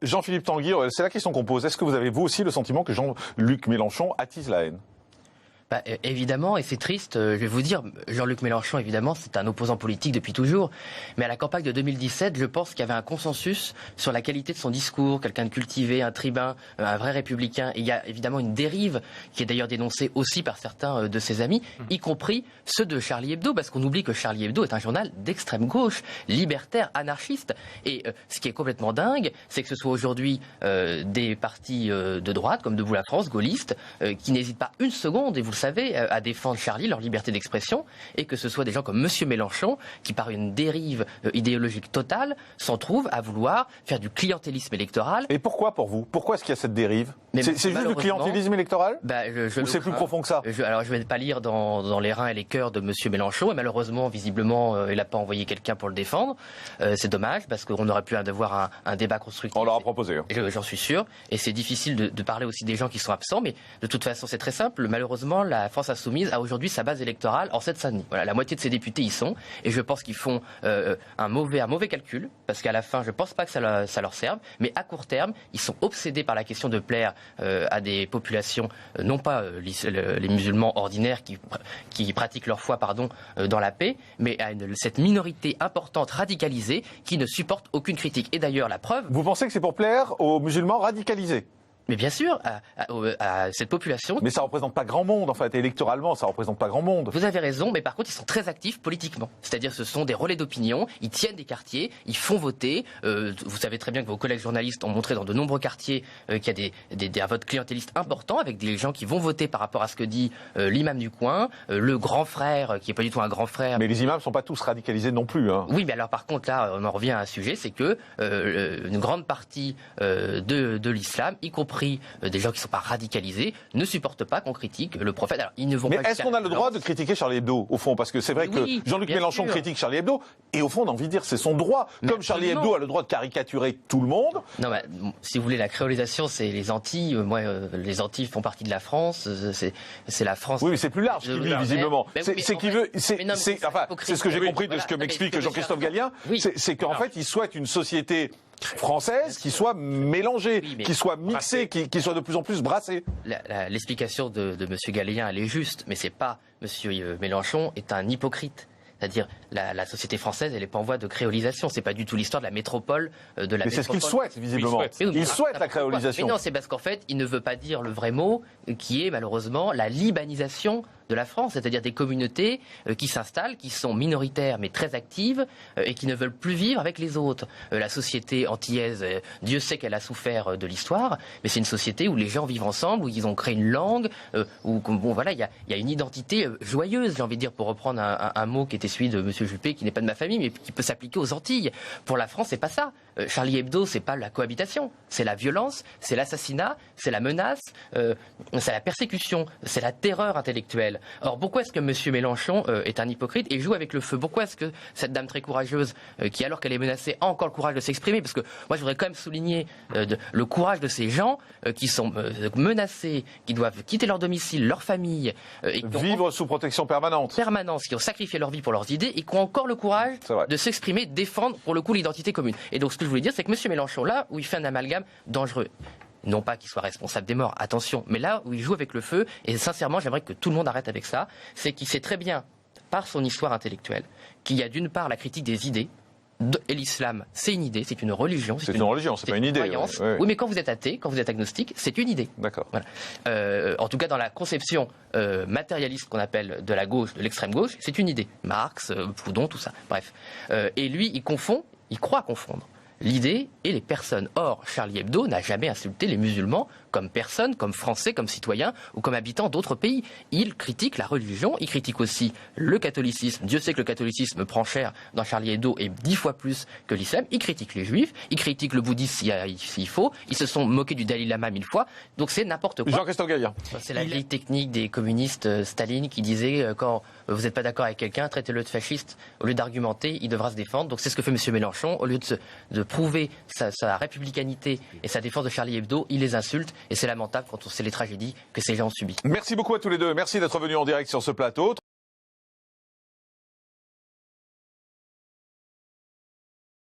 Jean-Philippe Tanguy, c'est la question qu'on pose. Est-ce que vous avez vous aussi le sentiment que Jean-Luc Mélenchon attise la haine ? Évidemment, et c'est triste, je vais vous dire, Jean-Luc Mélenchon, évidemment, c'est un opposant politique depuis toujours, mais à la campagne de 2017, je pense qu'il y avait un consensus sur la qualité de son discours, quelqu'un de cultivé, un tribun, un vrai républicain, et il y a évidemment une dérive qui est d'ailleurs dénoncée aussi par certains de ses amis, y compris ceux de Charlie Hebdo, parce qu'on oublie que Charlie Hebdo est un journal d'extrême gauche, libertaire, anarchiste, et ce qui est complètement dingue, c'est que ce soit aujourd'hui des partis de droite, comme Debout la France, gaullistes, qui n'hésitent pas une seconde, et vous le savez, à défendre Charlie, leur liberté d'expression, et que ce soit des gens comme Monsieur Mélenchon, qui par une dérive idéologique totale, s'en trouvent à vouloir faire du clientélisme électoral. Et pourquoi pour vous ? Pourquoi est-ce qu'il y a cette dérive ? C'est juste du clientélisme électoral ? Ou c'est plus profond que ça ? Alors je ne vais pas lire dans les reins et les cœurs de Monsieur Mélenchon, et malheureusement, visiblement, il n'a pas envoyé quelqu'un pour le défendre. C'est dommage, parce qu'on aurait pu avoir un débat constructif. On leur a proposé. J'en suis sûr, et c'est difficile de parler aussi des gens qui sont absents, mais de toute façon, c'est très simple. Malheureusement, la France Insoumise a aujourd'hui sa base électorale en Seine-Saint-Denis. Voilà, la moitié de ses députés y sont, et je pense qu'ils font un mauvais calcul, parce qu'à la fin, je ne pense pas que ça leur serve, mais à court terme, ils sont obsédés par la question de plaire à des populations, non pas les musulmans ordinaires qui pratiquent leur foi dans la paix, mais à cette minorité importante radicalisée qui ne supporte aucune critique. Et d'ailleurs, la preuve... Vous pensez que c'est pour plaire aux musulmans radicalisés ? Mais bien sûr, à cette population... Mais ça ne représente pas grand monde, en fait. Électoralement, ça ne représente pas grand monde. Vous avez raison, mais par contre, ils sont très actifs politiquement. C'est-à-dire, ce sont des relais d'opinion, ils tiennent des quartiers, ils font voter. Vous savez très bien que vos collègues journalistes ont montré dans de nombreux quartiers qu'il y a un vote clientéliste important, avec des gens qui vont voter par rapport à ce que dit l'imam du coin, le grand frère, qui n'est pas du tout un grand frère. Mais les imams ne sont pas tous radicalisés non plus. Hein. Oui, mais alors par contre, là, on en revient à un sujet, c'est que une grande partie de l'islam, y compris des gens qui ne sont pas radicalisés, ne supportent pas qu'on critique le prophète. Alors, ils ne vont mais pas est-ce qu'on a le droit de critiquer Charlie Hebdo, au fond ? Parce que c'est vrai que Jean-Luc Mélenchon critique Charlie Hebdo, et au fond, on a envie de dire c'est son droit. Mais comme Charlie Hebdo a le droit de caricaturer tout le monde. Non, mais si vous voulez, la créolisation, c'est les Antilles. Les Antilles font partie de la France. C'est la France. Oui, mais c'est plus large qu'il dit, visiblement. C'est ce que j'ai compris de ce que m'explique Jean-Christophe Gallien. C'est qu'en fait, il souhaite une société française qui soit mélangée, qui soit mixée, qui soit de plus en plus brassée. L'explication de M. Gallien, elle est juste, mais c'est pas M. Mélenchon est un hypocrite. C'est-à-dire, la société française, elle n'est pas en voie de créolisation. C'est pas du tout l'histoire de la métropole, de la métropole. Mais c'est ce qu'il souhaite, visiblement. Il souhaite la créolisation. Mais non, c'est parce qu'en fait, il ne veut pas dire le vrai mot, qui est malheureusement la libanisation de la France, c'est-à-dire des communautés qui s'installent, qui sont minoritaires mais très actives et qui ne veulent plus vivre avec les autres. La société antillaise, Dieu sait qu'elle a souffert de l'histoire, mais c'est une société où les gens vivent ensemble, où ils ont créé une langue, où il y a une identité joyeuse, j'ai envie de dire, pour reprendre un mot qui était celui de M. Juppé, qui n'est pas de ma famille, mais qui peut s'appliquer aux Antilles. Pour la France, c'est pas ça. Charlie Hebdo, c'est pas la cohabitation, c'est la violence, c'est l'assassinat, c'est la menace, c'est la persécution, c'est la terreur intellectuelle. Or, pourquoi est-ce que M. Mélenchon est un hypocrite et joue avec le feu ? Pourquoi est-ce que cette dame très courageuse, qui alors qu'elle est menacée, a encore le courage de s'exprimer ? Parce que moi, je voudrais quand même souligner le courage de ces gens qui sont menacés, qui doivent quitter leur domicile, leur famille. Et vivre sous protection permanente. Qui ont sacrifié leur vie pour leurs idées et qui ont encore le courage de s'exprimer, de défendre pour le coup l'identité commune. Et donc, ce que je voulais dire, c'est que M. Mélenchon, là où il fait un amalgame dangereux, non pas qu'il soit responsable des morts, attention, mais là où il joue avec le feu, et sincèrement j'aimerais que tout le monde arrête avec ça, c'est qu'il sait très bien, par son histoire intellectuelle, qu'il y a d'une part la critique des idées, et l'islam, c'est une idée, c'est une religion. C'est une religion, c'est pas une idée. Oui, mais quand vous êtes athée, quand vous êtes agnostique, c'est une idée. D'accord. Voilà. En tout cas, dans la conception matérialiste qu'on appelle de la gauche, de l'extrême gauche, c'est une idée. Marx, Proudhon, tout ça. Bref. Et lui, il croit confondre l'idée et les personnes. Or, Charlie Hebdo n'a jamais insulté les musulmans comme personnes, comme Français, comme citoyens ou comme habitants d'autres pays. Il critique la religion, il critique aussi le catholicisme. Dieu sait que le catholicisme prend cher dans Charlie Hebdo et 10 fois plus que l'islam. Il critique les juifs, il critique le bouddhisme s'il faut. Ils se sont moqués du Dalai Lama 1000 fois. Donc c'est n'importe quoi. Jean-Christophe Gallien. C'est la vieille technique des communistes Staline qui disait quand vous n'êtes pas d'accord avec quelqu'un, traitez-le de fasciste. Au lieu d'argumenter, il devra se défendre. Donc c'est ce que fait M. Mélenchon. Au lieu de prouver sa républicanité et sa défense de Charlie Hebdo, il les insulte. Et c'est lamentable quand on sait les tragédies que ces gens ont subies. Merci beaucoup à tous les deux. Merci d'être venus en direct sur ce plateau.